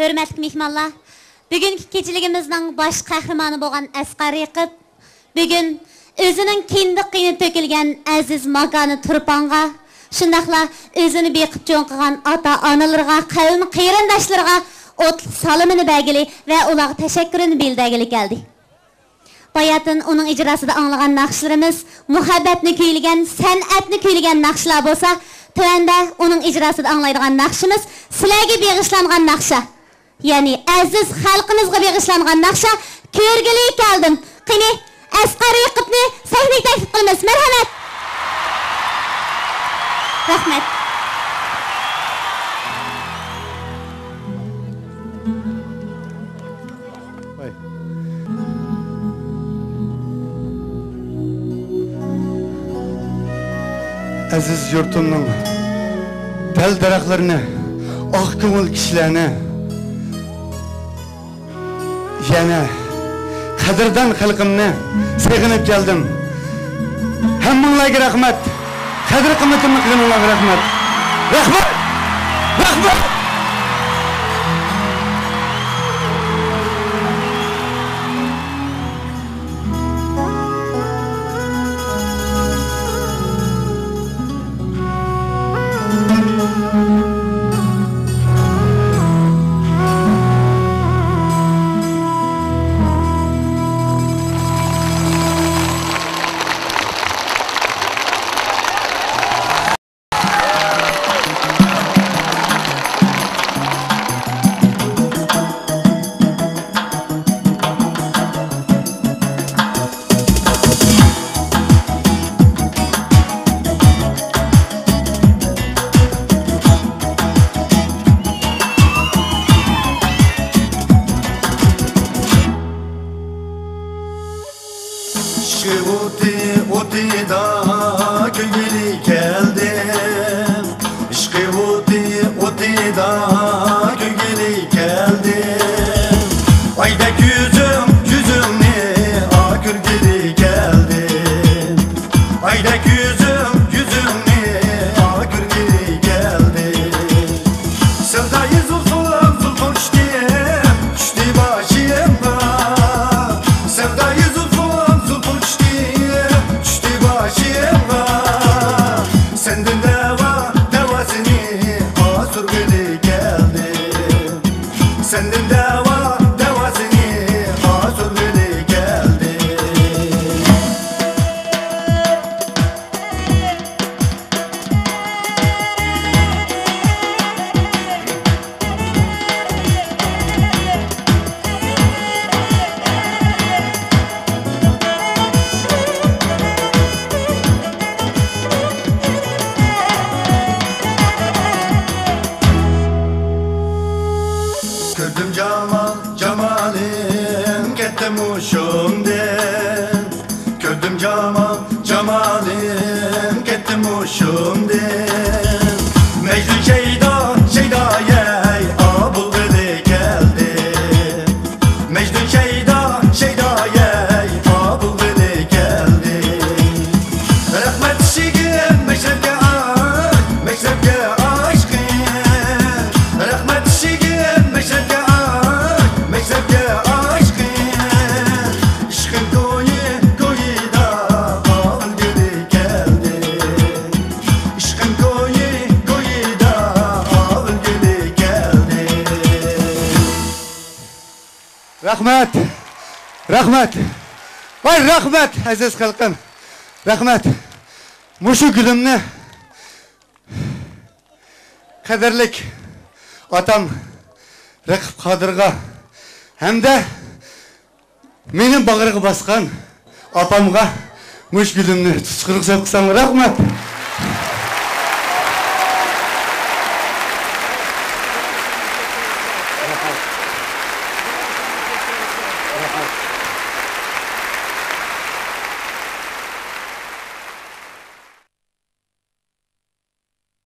hörmətli mehmanlar, bugünkü keçiligimizin baş qəhrəmanı bolğan Asqar Raqib, bugün özünün kindiqini tökülgən əziz makanı Turpanğa, şundaqla özünü beqib çoğunqıған ata-analarga, qavm qeyrindaşlarga otluq salımını bəgili və olağa təşəkkürünü bildəgili gəldi. Bayatın onun icrasında anlığan naqşlarımız, muhabbetini köylügen, sənətini köylügen naqşlar bolsa, tövəndə onun icrasında anlaydıgan naqşımız sizlərə bağışlanğan naqşa. Yani əziz xalqımızga bağışlanğan naqşa körgülü gəldim. Qini Asqar Raqibni səhnəyə təklif qılmaz. Mərhəmət. Rahmet. Aziz yurtumның dal daraqlarını, aq ko'ngil kishilarni yana qadrdan xalqimni seg'inib keldim. Hammanglarga rahmat. Qadr qimmatimni qilganlarga rahmat. Rahmat. Rahmat. Rahmat, rahmat, vay rahmat aziz xalqim, rahmat. Muşu gülümni qadrlik atam Raqib Qadirga hamda meni bag'riga bosgan apamga mush gülümni tutqiriq so'qsam rahmat.